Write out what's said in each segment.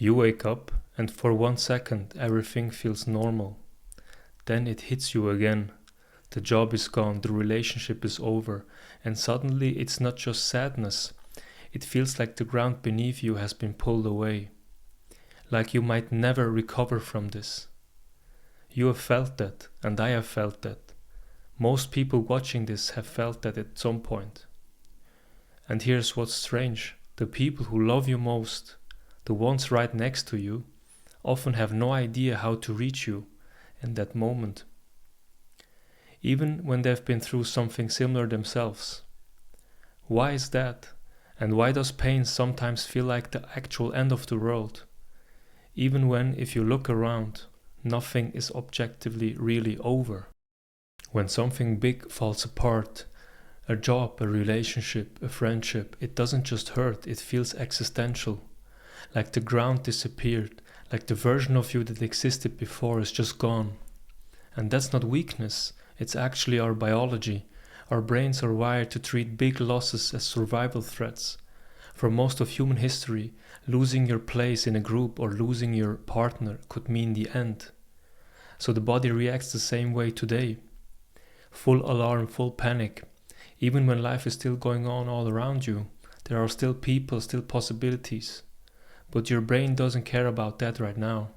You wake up, and for 1 second everything feels normal. Then it hits you again. The job is gone, the relationship is over, and suddenly it's not just sadness. It feels like the ground beneath you has been pulled away. Like you might never recover from this. You have felt that, and I have felt that. Most people watching this have felt that at some point. And here's what's strange. The people who love you most, the ones right next to you, often have no idea how to reach you in that moment. Even when they've been through something similar themselves. Why is that? And why does pain sometimes feel like the actual end of the world? Even when, if you look around, nothing is objectively really over. When something big falls apart, a job, a relationship, a friendship, it doesn't just hurt, it feels existential. Like the ground disappeared, like the version of you that existed before is just gone. And that's not weakness, it's actually our biology. Our brains are wired to treat big losses as survival threats. For most of human history, losing your place in a group or losing your partner could mean the end. So the body reacts the same way today. Full alarm, full panic. Even when life is still going on all around you, there are still people, still possibilities. But your brain doesn't care about that right now.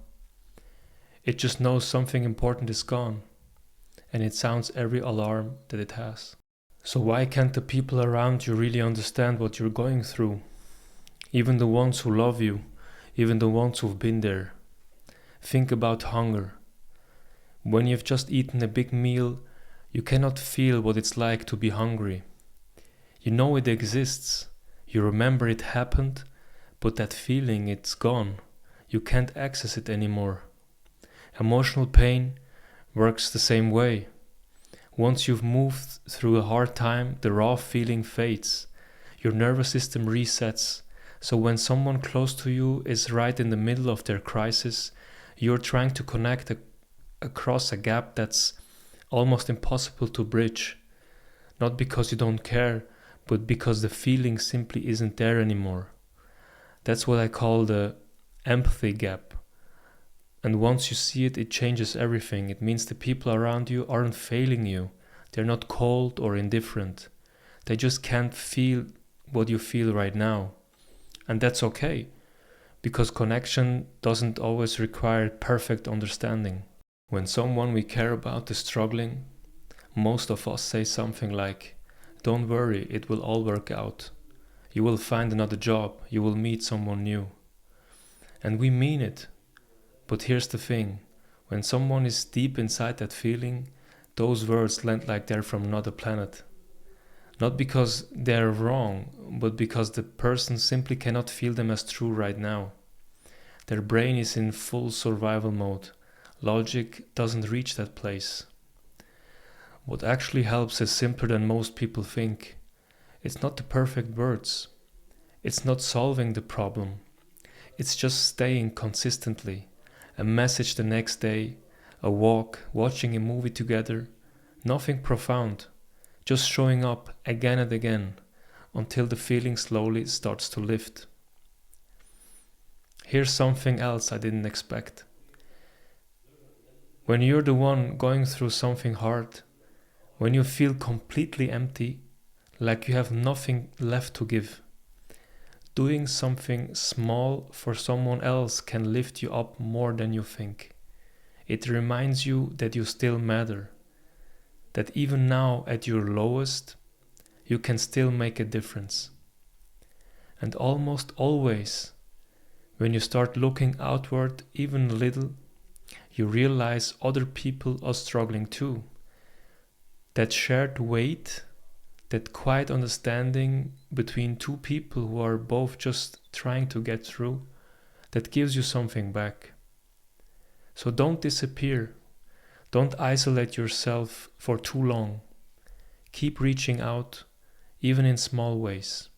It just knows something important is gone. And it sounds every alarm that it has. So why can't the people around you really understand what you're going through? Even the ones who love you, even the ones who've been there. Think about hunger. When you've just eaten a big meal, you cannot feel what it's like to be hungry. You know it exists. You remember it happened, but that feeling, it's gone. You can't access it anymore. Emotional pain works the same way. Once you've moved through a hard time, the raw feeling fades. Your nervous system resets. So when someone close to you is right in the middle of their crisis, you're trying to connect across a gap that's almost impossible to bridge. Not because you don't care, but because the feeling simply isn't there anymore. That's what I call the empathy gap. And once you see it, it changes everything. It means the people around you aren't failing you. They're not cold or indifferent. They just can't feel what you feel right now. And that's okay, because connection doesn't always require perfect understanding. When someone we care about is struggling, most of us say something like, "Don't worry, it will all work out. You will find another job, you will meet someone new." And we mean it. But here's the thing, when someone is deep inside that feeling, those words land like they're from another planet. Not because they're wrong, but because the person simply cannot feel them as true right now. Their brain is in full survival mode. Logic doesn't reach that place. What actually helps is simpler than most people think. It's not the perfect words. It's not solving the problem. It's just staying consistently. A message the next day, a walk, watching a movie together. Nothing profound. Just showing up again and again until the feeling slowly starts to lift. Here's something else I didn't expect. When you're the one going through something hard, when you feel completely empty, like you have nothing left to give, doing something small for someone else can lift you up more than you think. It reminds you that you still matter, that even now at your lowest, you can still make a difference. And almost always, when you start looking outward even a little, you realize other people are struggling too. That shared weight, that quiet understanding between two people who are both just trying to get through, that gives you something back. So don't disappear. Don't isolate yourself for too long. Keep reaching out, even in small ways.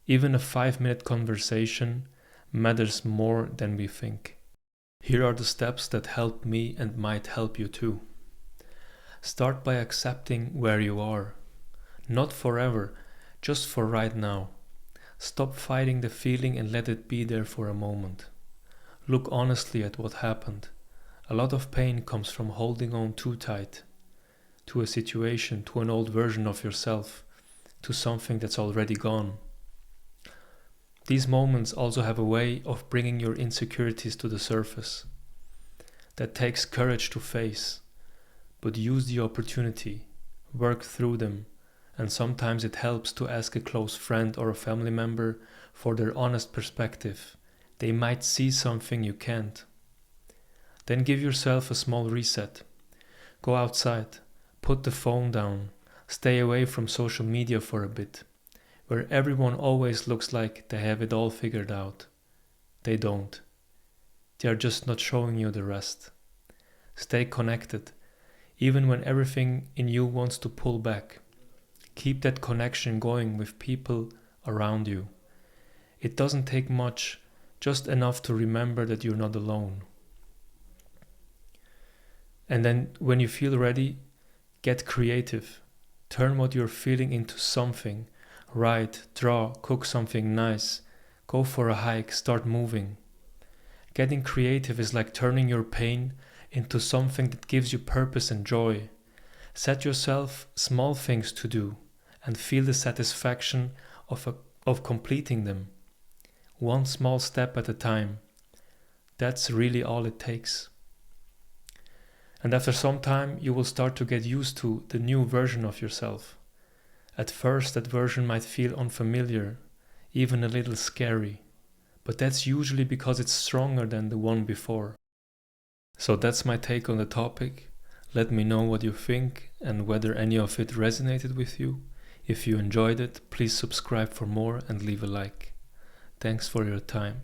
Even a 5-minute conversation matters more than we think. Here are the steps that helped me and might help you too. Start by accepting where you are. Not forever, just for right now. Stop fighting the feeling and let it be there for a moment. Look honestly at what happened. A lot of pain comes from holding on too tight to a situation, to an old version of yourself, to something that's already gone. These moments also have a way of bringing your insecurities to the surface. That takes courage to face, but use the opportunity, work through them, and sometimes it helps to ask a close friend or a family member for their honest perspective. They might see something you can't. Then give yourself a small reset. Go outside, put the phone down, stay away from social media for a bit, where everyone always looks like they have it all figured out. They don't. They are just not showing you the rest. Stay connected, even when everything in you wants to pull back. Keep that connection going with people around you. It doesn't take much, just enough to remember that you're not alone. And then when you feel ready, get creative. Turn what you're feeling into something. Write, draw, cook something nice. Go for a hike, start moving. Getting creative is like turning your pain into something that gives you purpose and joy. Set yourself small things to do and feel the satisfaction of completing them. One small step at a time. That's really all it takes. And after some time, you will start to get used to the new version of yourself. At first, that version might feel unfamiliar, even a little scary, but that's usually because it's stronger than the one before. So that's my take on the topic. Let me know what you think and whether any of it resonated with you. If you enjoyed it, please subscribe for more and leave a like. Thanks for your time.